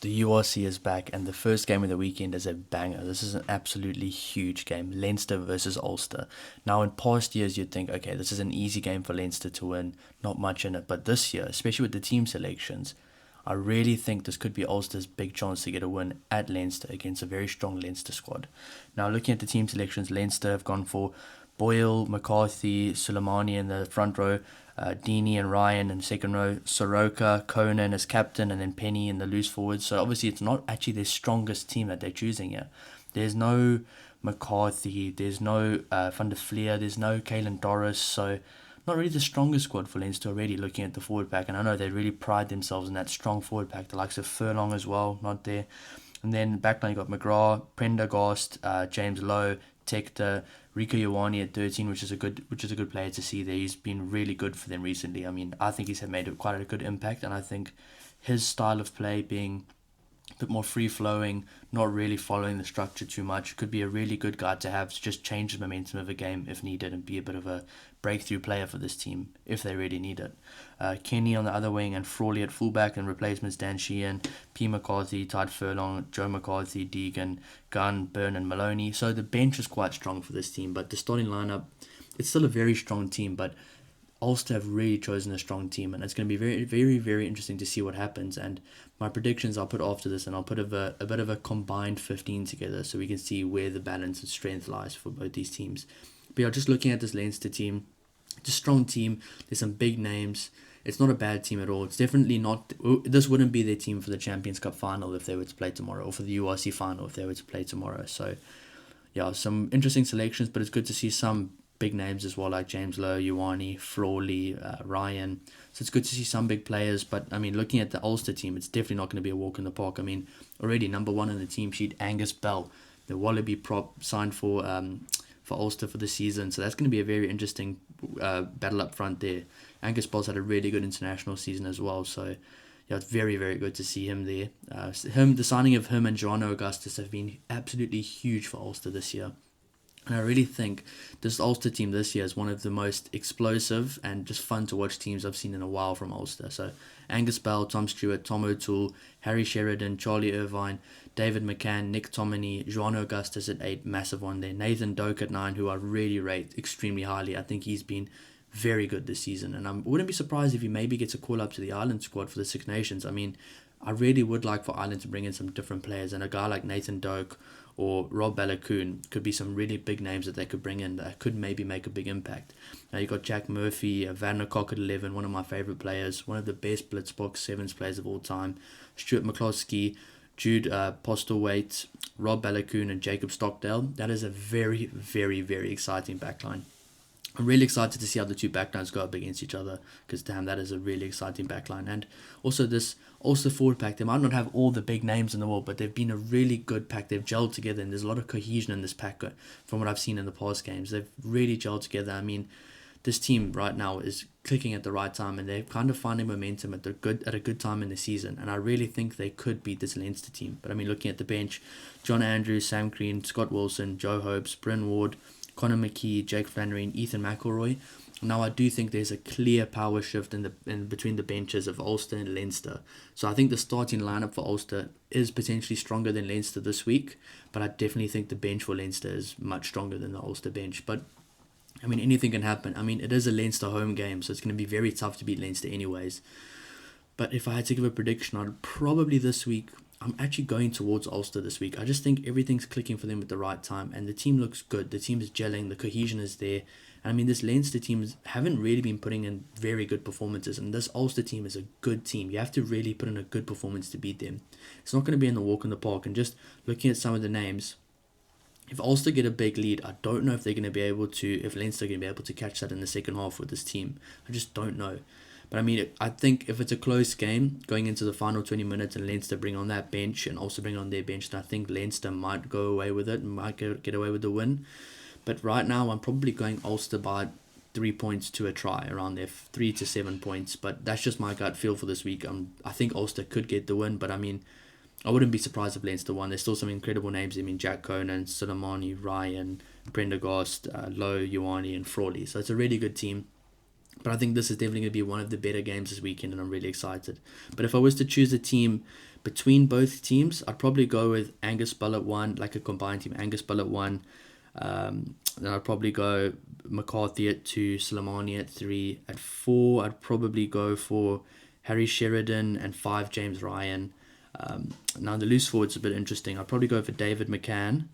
The URC is back, and the first game of the weekend is a banger. This is an absolutely huge game. Leinster versus Ulster. Now, in past years, you'd think, okay, this is an easy game for Leinster to win, not much in it. But this year, especially with the team selections, I really think this could be Ulster's big chance to get a win at Leinster against a very strong Leinster squad. Now, looking at the team selections, Leinster have gone for Boyle, McCarthy, Suleimani in the front row, Deeney and Ryan in the second row, Soroka, Conan as captain, and then Penny in the loose forwards. So obviously it's not actually their strongest team that they're choosing here. There's no McCarthy, there's no Van der Fleer, there's no Caelan Doris, so not really the strongest squad for Leinster already looking at the forward pack. And I know they really pride themselves in that strong forward pack, the likes of Furlong as well, not there. And then backline you got McGrath, Prendergast, James Lowe, Tector, Rico Ioane at 13, which is a good player to see there. He's been really good for them recently. I mean, I think he's made quite a good impact, and I think his style of play being a bit more free flowing, not really following the structure too much, could be a really good guy to have to just change the momentum of a game if needed and be a bit of a breakthrough player for this team if they really need it. Kenny on the other wing and Frawley at fullback, and replacements Dan Sheehan, P. McCarthy, Tide Furlong, Joe McCarthy, Deegan, Gunn, Byrne and Maloney. So the bench is quite strong for this team, but the starting lineup, it's still a very strong team, but Ulster have really chosen a strong team, and it's going to be very, very, very interesting to see what happens. And my predictions I'll put after this, and I'll put a bit of a combined 15 together so we can see where the balance and strength lies for both these teams. But yeah, just looking at this Leinster team, it's a strong team. There's some big names. It's not a bad team at all. It's definitely not. This wouldn't be their team for the Champions Cup final if they were to play tomorrow, or for the URC final if they were to play tomorrow. So yeah, some interesting selections, but it's good to see some big names as well, like James Lowe, Ioane, Frawley, Ryan. So it's good to see some big players. But I mean, looking at the Ulster team, it's definitely not going to be a walk in the park. I mean, already number one in the team sheet, Angus Bell, the Wallaby prop, signed for Ulster for the season. So that's going to be a very interesting battle up front there. Angus Bell's had a really good international season as well. So yeah, it's very, very good to see him there. The signing of him and Joanna Augustus have been absolutely huge for Ulster this year. And I really think this Ulster team this year is one of the most explosive and just fun to watch teams I've seen in a while from Ulster. So Angus Bell, Tom Stewart, Tom O'Toole, Harry Sheridan, Charlie Irvine, David McCann, Nick Tomini, Joanna Augustus at 8, massive one there. Nathan Doak at 9, who I really rate extremely highly. I think he's been very good this season, and I wouldn't be surprised if he maybe gets a call up to the Ireland squad for the Six Nations. I mean, I really would like for Ireland to bring in some different players, and a guy like Nathan Doak or Rob Balakoon could be some really big names that they could bring in that could maybe make a big impact. Now you got Jack Murphy, Van der Kok at 11, one of my favourite players, one of the best Blitzbox Sevens players of all time, Stuart McCloskey, Jude Postlethwaite, Rob Balakoon and Jacob Stockdale. That is a very, very, very exciting backline. I'm really excited to see how the two backlines go up against each other, because damn, that is a really exciting backline. And also this Ulster forward pack, they might not have all the big names in the world, but they've been a really good pack. They've gelled together, and there's a lot of cohesion in this pack from what I've seen in the past games. They've really gelled together. I mean, this team right now is clicking at the right time, and they're kind of finding momentum at a good time in the season. And I really think they could beat this Leinster team. But I mean, looking at the bench, John Andrews, Sam Green, Scott Wilson, Joe Hopes, Bryn Ward, Conor McKee, Jake Flannery, and Ethan McElroy. Now, I do think there's a clear power shift in between the benches of Ulster and Leinster. So I think the starting lineup for Ulster is potentially stronger than Leinster this week, but I definitely think the bench for Leinster is much stronger than the Ulster bench. But I mean, anything can happen. I mean, it is a Leinster home game, so it's going to be very tough to beat Leinster anyways. But if I had to give a prediction, I'd probably this week, I'm actually going towards Ulster this week. I just think everything's clicking for them at the right time, and the team looks good. The team is gelling, the cohesion is there. And I mean, this Leinster team haven't really been putting in very good performances, and this Ulster team is a good team. You have to really put in a good performance to beat them. It's not going to be in the walk in the park. And just looking at some of the names, if Ulster get a big lead, I don't know if they're going to be able to, if Leinster are going to be able to catch that in the second half with this team. I just don't know. But I mean, I think if it's a close game going into the final 20 minutes and Leinster bring on that bench and also bring on their bench, then I think Leinster might go away with it and might get away with the win. But right now, I'm probably going Ulster by 3 points to a try, around there, 3 to 7 points. But that's just my gut feel for this week. I think Ulster could get the win, but I mean, I wouldn't be surprised if Leinster won. There's still some incredible names. I mean, Jack Conan, Suleimani, Ryan, Prendergast, Lowe, Ioane, and Frawley. So it's a really good team. But I think this is definitely going to be one of the better games this weekend, and I'm really excited. But if I was to choose a team between both teams, I'd probably go with Angus Bull at 1, like a combined team. Angus Bull at 1. Then I'd probably go McCarthy at 2, Slimani at 3. At 4, I'd probably go for Harry Sheridan, and 5, James Ryan. Now the loose forward's a bit interesting. I'd probably go for David McCann.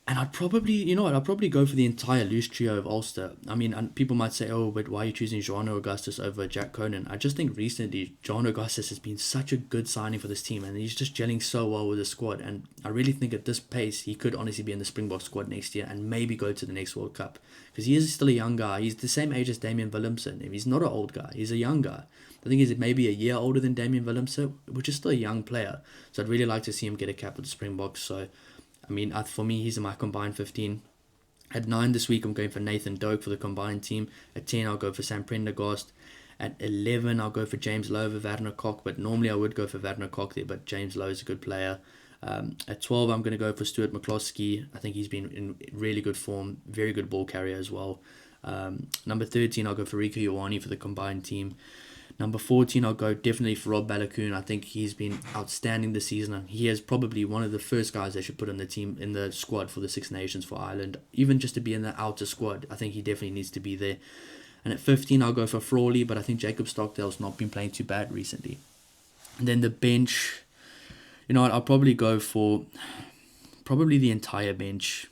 And I'd probably, I'd probably go for the entire loose trio of Ulster. I mean, and people might say, oh, but why are you choosing Jono Augustus over Jack Conan? I just think recently, Jono Augustus has been such a good signing for this team, and he's just gelling so well with the squad. And I really think at this pace, he could honestly be in the Springbok squad next year and maybe go to the next World Cup. Because he is still a young guy. He's the same age as Damian Willemse. He's not an old guy. He's a young guy. I think he's maybe a year older than Damian Willemse, which is still a young player. So I'd really like to see him get a cap with the Springboks. So I mean, for me, he's in my combined 15. At 9 this week, I'm going for Nathan Doak for the combined team. At 10, I'll go for Sam Prendergast. At 11, I'll go for James Lowe over Werner Kok, but normally I would go for Werner Kok there, but James Lowe is a good player. At 12, I'm going to go for Stuart McCloskey. I think he's been in really good form, very good ball carrier as well. Number 13, I'll go for Rico Ioane for the combined team. Number 14, I'll go definitely for Rob Balakoon. I think he's been outstanding this season, and he is probably one of the first guys they should put in the team, in the squad for the Six Nations for Ireland. Even just to be in the outer squad, I think he definitely needs to be there. And at 15, I'll go for Frawley, but I think Jacob Stockdale's not been playing too bad recently. And then the bench, I'll probably go for the entire bench.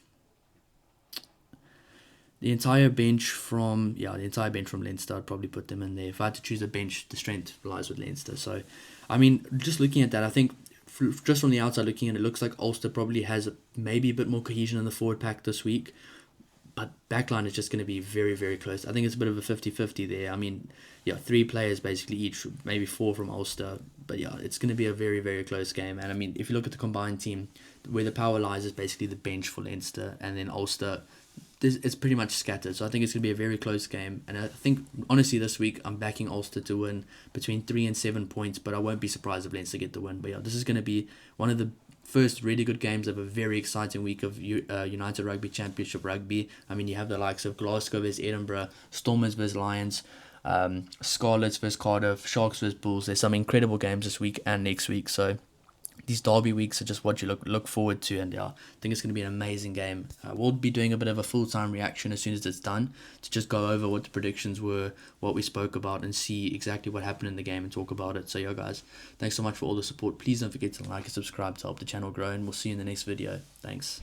The entire bench from Leinster, I'd probably put them in there. If I had to choose a bench, the strength lies with Leinster. So, I mean, just looking at that, I think just from the outside looking at it, looks like Ulster probably has maybe a bit more cohesion in the forward pack this week. But backline is just going to be very, very close. I think it's a bit of a 50-50 there. I mean, 3 players basically each, maybe 4 from Ulster. But it's going to be a very, very close game. And I mean, if you look at the combined team, where the power lies is basically the bench for Leinster, and then Ulster, it's pretty much scattered. So I think it's going to be a very close game. And I think, honestly, this week, I'm backing Ulster to win between 3 and 7 points. But I won't be surprised if Leinster get the win. But this is going to be one of the first really good games of a very exciting week of United Rugby Championship Rugby. I mean, you have the likes of Glasgow versus Edinburgh, Stormers versus Lions, Scarlets versus Cardiff, Sharks versus Bulls. There's some incredible games this week and next week. So these derby weeks are just what you look forward to, and I think it's going to be an amazing game. We'll be doing a bit of a full-time reaction as soon as it's done to just go over what the predictions were, what we spoke about, and see exactly what happened in the game and talk about it. So guys, thanks so much for all the support. Please don't forget to like and subscribe to help the channel grow, and we'll see you in the next video. Thanks.